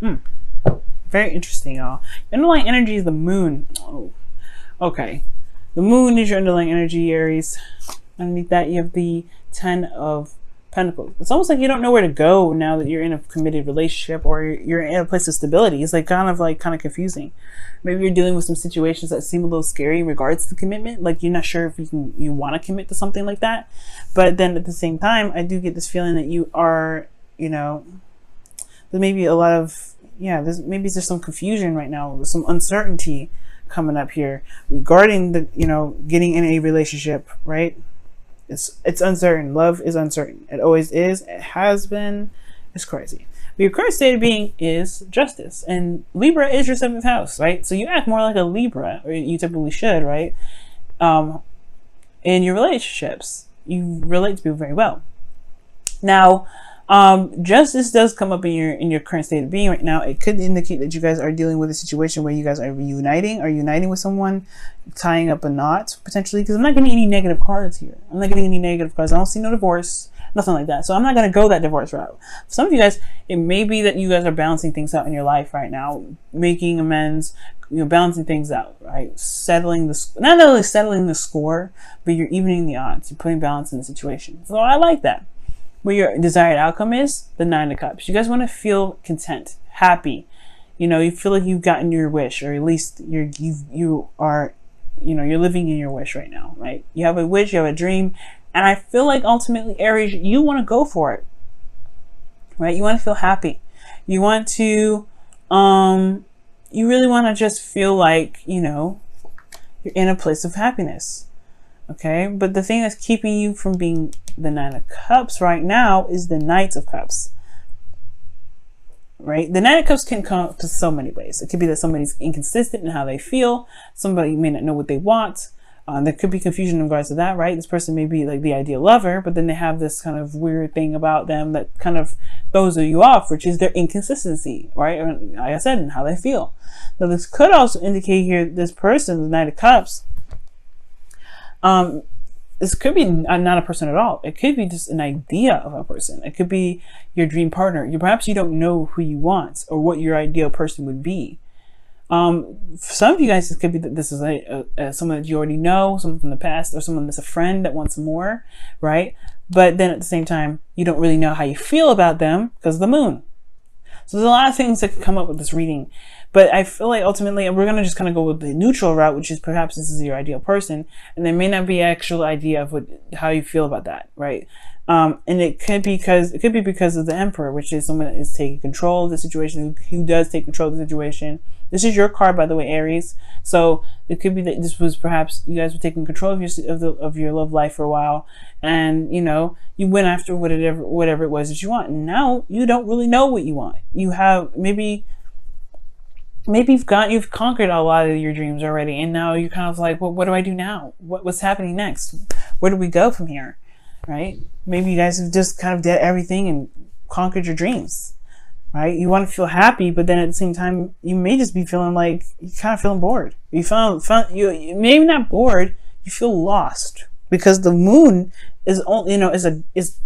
Hmm. Very interesting, y'all. Underlying energy is the moon. Oh, okay. The moon is your underlying energy, Aries. Underneath that, you have the 10 of Pentacles. It's almost like you don't know where to go now that you're in a committed relationship or you're in a place of stability. It's like kind of confusing. Maybe you're dealing with some situations that seem a little scary in regards to commitment. Like you're not sure if you want to commit to something like that. But then at the same time, I do get this feeling that you are, there may be a lot of, there's some confusion right now. There's some uncertainty coming up here regarding the, getting in a relationship, right? It's uncertain. Love is uncertain. It always is. It has been. It's crazy. But your current state of being is justice. And Libra is your 7th house, right? So you act more like a Libra, or you typically should, right? In your relationships. You relate to people very well. Now, justice does come up in your current state of being right now. It could indicate that you guys are dealing with a situation where you guys are uniting with someone, tying up a knot potentially, because I'm not getting any negative cards here. I'm not getting any negative cards. I don't see no divorce, nothing like that. So I'm not going to go that divorce route. For some of you guys, it may be that you guys are balancing things out in your life right now, making amends, balancing things out, right? Not only settling the score, but you're evening the odds. You're putting balance in the situation. So I like that. What your desired outcome is, the 9 of Cups. You guys want to feel content, happy. You feel like you've gotten your wish, or at least you're living in your wish right now, right? You have a wish, you have a dream, and I feel like ultimately, Aries, you want to go for it, right? You want to feel happy. You want to, you really want to just feel like, you're in a place of happiness. Okay, but the thing that's keeping you from being the 9 of Cups right now is the Knight of Cups. Right? The 9 of Cups can come to so many ways. It could be that somebody's inconsistent in how they feel. Somebody may not know what they want. There could be confusion in regards to that, right? This person may be like the ideal lover, but then they have this kind of weird thing about them that kind of throws you off, which is their inconsistency, right? Or, like I said, in how they feel. Now, this could also indicate here this person, the 9 of Cups, this could be not a person at all. It could be just an idea of a person. It could be your dream partner. Perhaps you don't know who you want or what your ideal person would be. For some of you guys, it could be that this is someone that you already know, someone from the past, or someone that's a friend that wants more, right? But then at the same time, you don't really know how you feel about them because of the moon. So there's a lot of things that can come up with this reading. But I feel like ultimately we're going to just kind of go with the neutral route, which is perhaps this is your ideal person. And there may not be an actual idea of how you feel about that, right? And it could be because of the Emperor, which is someone that is taking control of the situation, who does take control of the situation. This is your card, by the way, Aries. So it could be that this was perhaps you guys were taking control of your love life for a while, and you went after whatever it was that you want. And now you don't really know what you want. You have maybe you've conquered a lot of your dreams already, and now you're kind of like, well, what do I do now? What's happening next? Where do we go from here? Right? Maybe you guys have just kind of did everything and conquered your dreams. Right? You want to feel happy, but then at the same time, you may just be feeling like you're kind of feeling bored. You maybe not bored. You feel lost because the moon is is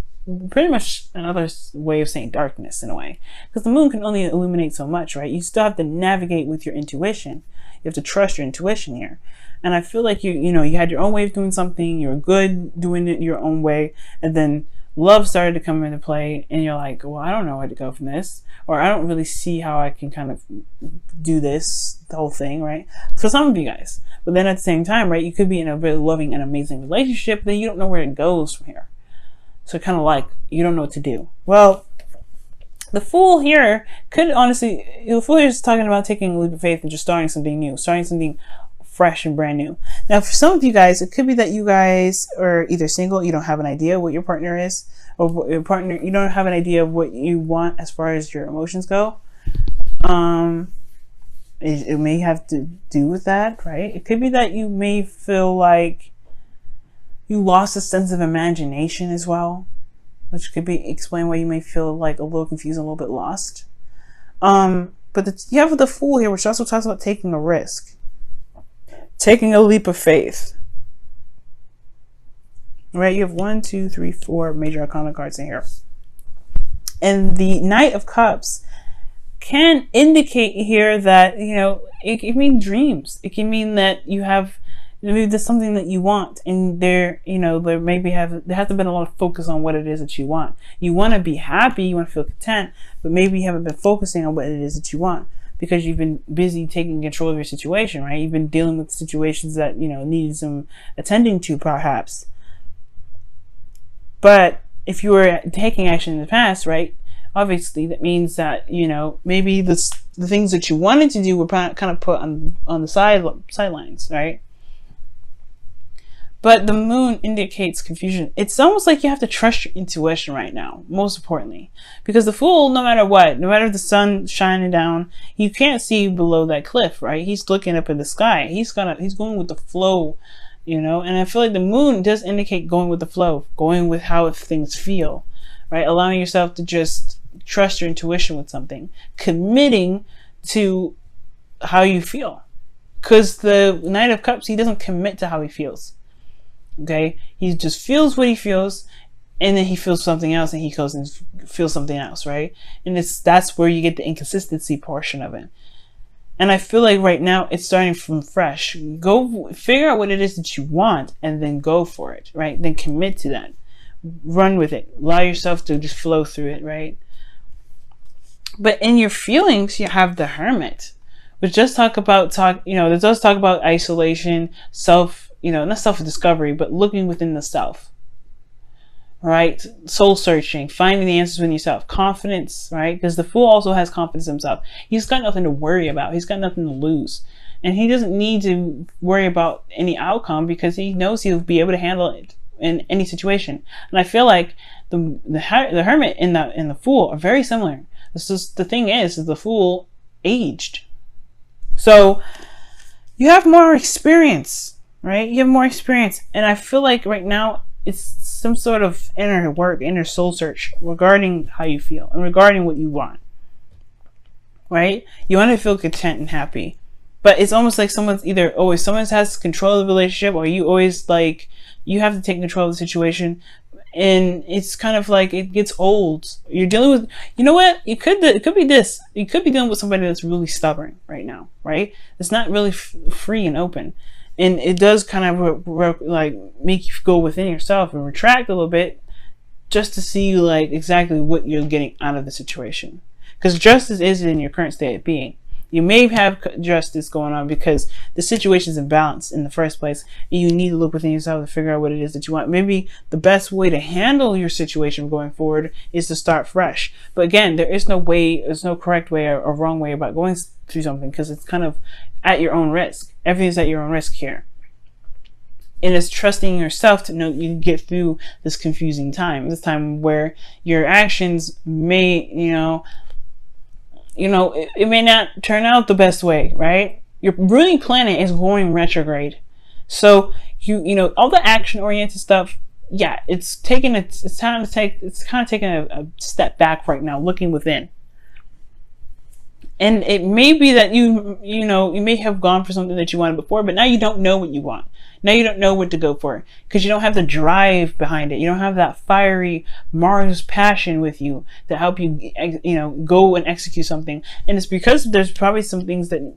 pretty much another way of saying darkness in a way, because the moon can only illuminate so much, right? You still have to navigate with your intuition. You have to trust your intuition here. And I feel like you had your own way of doing something. You were good doing it your own way, and then love started to come into play, and you're like, well, I don't know where to go from this, or I don't really see how I can kind of do the whole thing, right? For some of you guys. But then at the same time, right, you could be in a really loving and amazing relationship, but then you don't know where it goes from here. So kind of like, you don't know what to do. Well, the Fool here the Fool here is talking about taking a leap of faith and just starting something new, starting something fresh and brand new. Now, for some of you guys, it could be that you guys are either single, you don't have an idea what your partner is, or your partner, you don't have an idea of what you want as far as your emotions go. It may have to do with that, right? It could be that you may feel like you lost a sense of imagination as well, which could explain why you may feel like a little confused, a little bit lost. But you have the Fool here, which also talks about taking a risk. Taking a leap of faith. Right? You have 1, 2, 3, 4 major arcana cards in here. And the Knight of Cups can indicate here that, you know, it can mean dreams. It can mean that you have, maybe there's something that you want, and there, you know, there has to been a lot of focus on what it is that you want. You want to be happy, you want to feel content, but maybe you haven't been focusing on what it is that you want because you've been busy taking control of your situation, right? You've been dealing with situations that, you know, need some attending to, perhaps. But if you were taking action in the past, right, obviously that means that, you know, maybe the things that you wanted to do were kind of put on the sidelines, right? But the moon indicates confusion. It's almost like you have to trust your intuition right now, most importantly. Because the Fool, no matter what, no matter the sun shining down, you can't see below that cliff, right? He's looking up in the sky. He's going with the flow, you know? And I feel like the moon does indicate going with the flow, going with how things feel, right? Allowing yourself to just trust your intuition with something. Committing to how you feel. Because the Knight of Cups, he doesn't commit to how he feels. Okay, he just feels what he feels, and then he feels something else, and he goes and feels something else, right? And that's where you get the inconsistency portion of it. And I feel like right now it's starting from fresh. Go figure out what it is that you want, and then go for it, right? Then commit to that, run with it, allow yourself to just flow through it, right? But in your feelings, you have the Hermit, which does talk about isolation, not self-discovery, but looking within the self, right? Soul searching, finding the answers within yourself, confidence, right? Because the Fool also has confidence in himself. He's got nothing to worry about. He's got nothing to lose. And he doesn't need to worry about any outcome because he knows he'll be able to handle it in any situation. And I feel like the Hermit and the Fool are very similar. The thing is the Fool aged. So you have more experience. Right? You have more experience. And I feel like right now it's some sort of inner soul search regarding how you feel and regarding what you want. Right? You want to feel content and happy. But it's almost like someone has control of the relationship, or you always like, you have to take control of the situation. And it's kind of like it gets old. You're dealing with, you know what? It could be this. You could be dealing with somebody that's really stubborn right now, right? It's not really free and open. And it does kind of like make you go within yourself and retract a little bit just to see like exactly what you're getting out of the situation. Because justice isn't in your current state of being. You may have justice going on because the situation is imbalanced in the first place, and you need to look within yourself to figure out what it is that you want. Maybe the best way to handle your situation going forward is to start fresh. But again, there's no correct way or wrong way about going through something, because it's kind of at your own risk. Everything's at your own risk here. And it's trusting yourself to know that you can get through this confusing time, this time where your actions may, it may not turn out the best way, right? Your ruling planet is going retrograde. So, all the action-oriented stuff, yeah, it's kind of taking a step back right now, looking within. And it may be that you may have gone for something that you wanted before, but now you don't know what you want. Now you don't know what to go for because you don't have the drive behind it. You don't have that fiery Mars passion with you to help you, go and execute something. And it's because there's probably some things that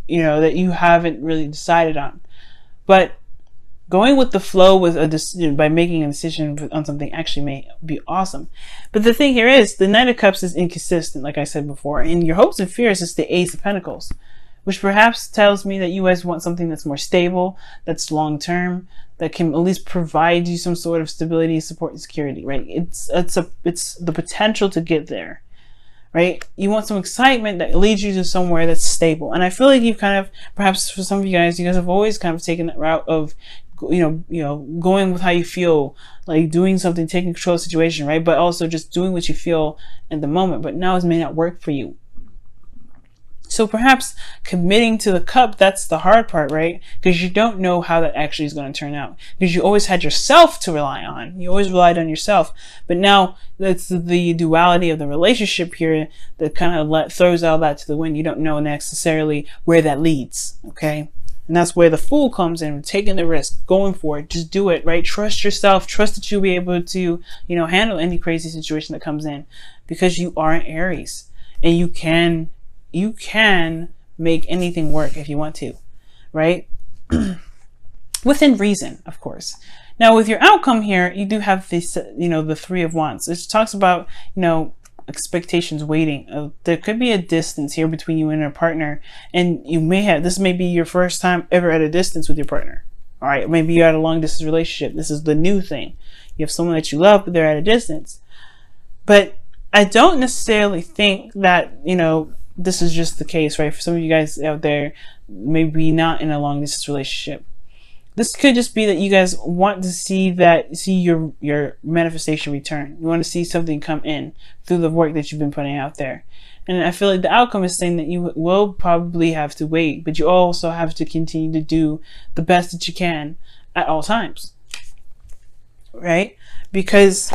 you haven't really decided on. But going with the flow by making a decision on something actually may be awesome. But the thing here is the Knight of Cups is inconsistent, like I said before, and your hopes and fears is the Ace of Pentacles, which perhaps tells me that you guys want something that's more stable, that's long-term, that can at least provide you some sort of stability, support, and security, right? It's the potential to get there, right? You want some excitement that leads you to somewhere that's stable. And I feel like you've kind of, perhaps for some of you guys have always kind of taken that route of, going with how you feel, like doing something, taking control of the situation, right? But also just doing what you feel in the moment. But now it may not work for you. So perhaps committing to the cup, that's the hard part, right? Because you don't know how that actually is going to turn out. Because you always had yourself to rely on. You always relied on yourself. But now that's the duality of the relationship here that kind of throws all that to the wind. You don't know necessarily where that leads, okay? And that's where the Fool comes in, taking the risk, going for it. Just do it, right? Trust yourself. Trust that you'll be able to, handle any crazy situation that comes in, because you are an Aries. and you can make anything work if you want to, right? Within reason, of course. Now with your outcome here, you do have this, the Three of Wands. It talks about, expectations waiting. There could be a distance here between you and your partner, and this may be your first time ever at a distance with your partner. All right, maybe you're at a long distance relationship. This is the new thing. You have someone that you love, but they're at a distance. But I don't necessarily think that, this is just the case, right? For some of you guys out there, maybe not in a long distance relationship. This could just be that you guys want to see your manifestation return. You want to see something come in through the work that you've been putting out there. And I feel like the outcome is saying that you will probably have to wait, but you also have to continue to do the best that you can at all times, right? Because,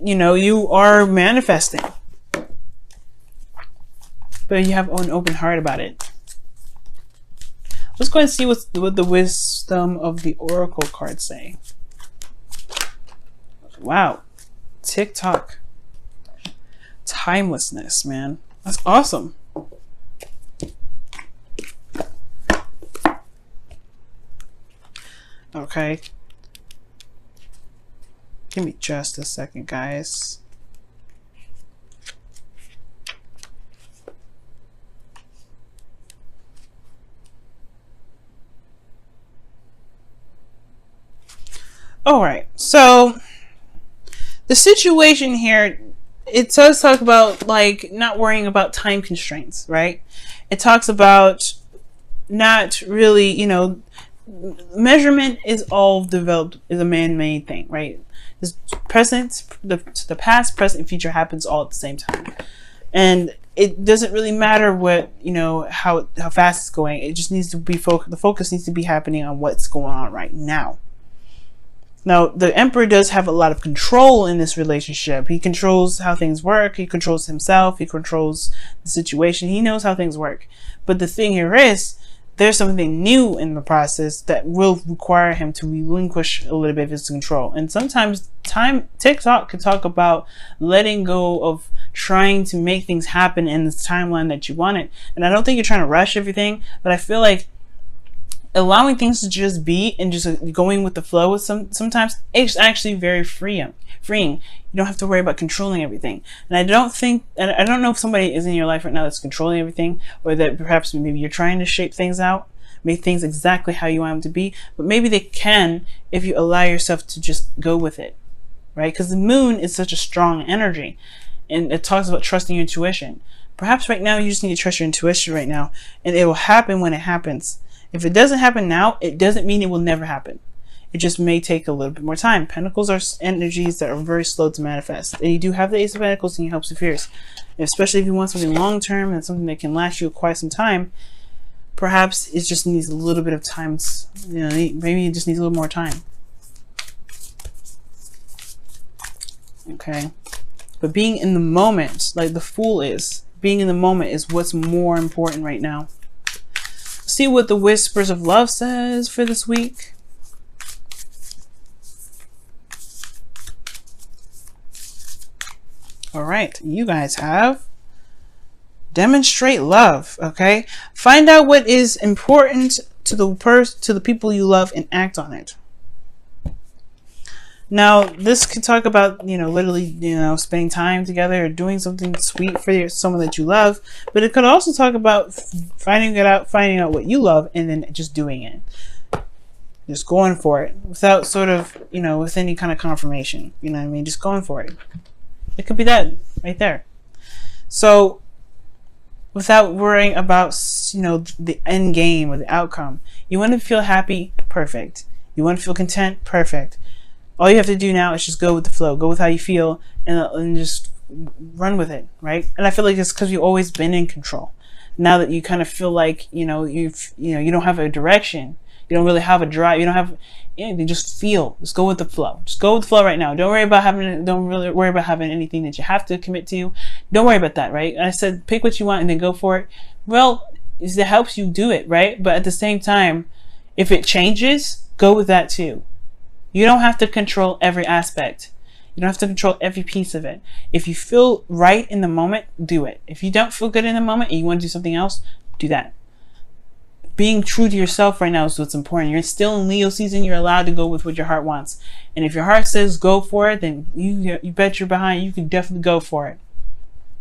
you are manifesting, but you have an open heart about it. Let's go and see what the wisdom of the oracle cards say. Wow. TikTok. Timelessness, man. That's awesome. Okay. Give me just a second, guys. All right, so the situation here, it does talk about like not worrying about time constraints, right? It talks about not really, measurement is all developed, is a man-made thing, right? This present, the past, present, future happens all at the same time, and it doesn't really matter what how fast it's going. It just needs to be the focus needs to be happening on what's going on right now. Now, the Emperor does have a lot of control in this relationship. He controls how things work. He controls himself. He controls the situation. He knows how things work. But the thing here is, there's something new in the process that will require him to relinquish a little bit of his control. And sometimes TikTok can talk about letting go of trying to make things happen in the timeline that you wanted. And I don't think you're trying to rush everything, but I feel like allowing things to just be and just going with the flow with sometimes it's actually very freeing. You don't have to worry about controlling everything. And I don't know if somebody is in your life right now that's controlling everything, or that perhaps maybe you're trying to shape things out, make things exactly how you want them to be, but maybe they can if you allow yourself to just go with it, right? Because the moon is such a strong energy, and it talks about trusting your intuition. Perhaps right now you just need to trust your intuition right now, and it will happen when it happens. If it doesn't happen now, it doesn't mean it will never happen. It just may take a little bit more time. Pentacles are energies that are very slow to manifest. And you do have the Ace of Pentacles in your hopes and fears. Especially if you want something long term and something that can last you quite some time, perhaps it just needs a little bit of time. Maybe it just needs a little more time. Okay. But being in the moment, like the Fool is, being in the moment is what's more important right now. See what the Whispers of Love says for this week. All right, you guys have demonstrate love. Okay, find out what is important to the people you love and act on it. Now, this could talk about, literally, spending time together or doing something sweet for someone that you love. But it could also talk about finding out what you love and then just doing it. Just going for it without sort of, with any kind of confirmation. You know what I mean? Just going for it. It could be that right there. So, without worrying about, the end game or the outcome. You want to feel happy? Perfect. You want to feel content? Perfect. All you have to do now is just go with the flow, go with how you feel, and just run with it, right? And I feel like it's because you've always been in control. Now that you kind of feel like you don't have a direction, you don't really have a drive, you don't have anything. Just feel, just go with the flow. Just go with the flow right now. Don't really worry about having anything that you have to commit to. Don't worry about that, right? I said pick what you want and then go for it. Well, it helps you do it, right? But at the same time, if it changes, go with that too. You don't have to control every aspect. You don't have to control every piece of it. If you feel right in the moment, do it. If you don't feel good in the moment and you want to do something else, do that. Being true to yourself right now is what's important. You're still in Leo season. You're allowed to go with what your heart wants. And if your heart says go for it, then you bet you're behind. You can definitely go for it.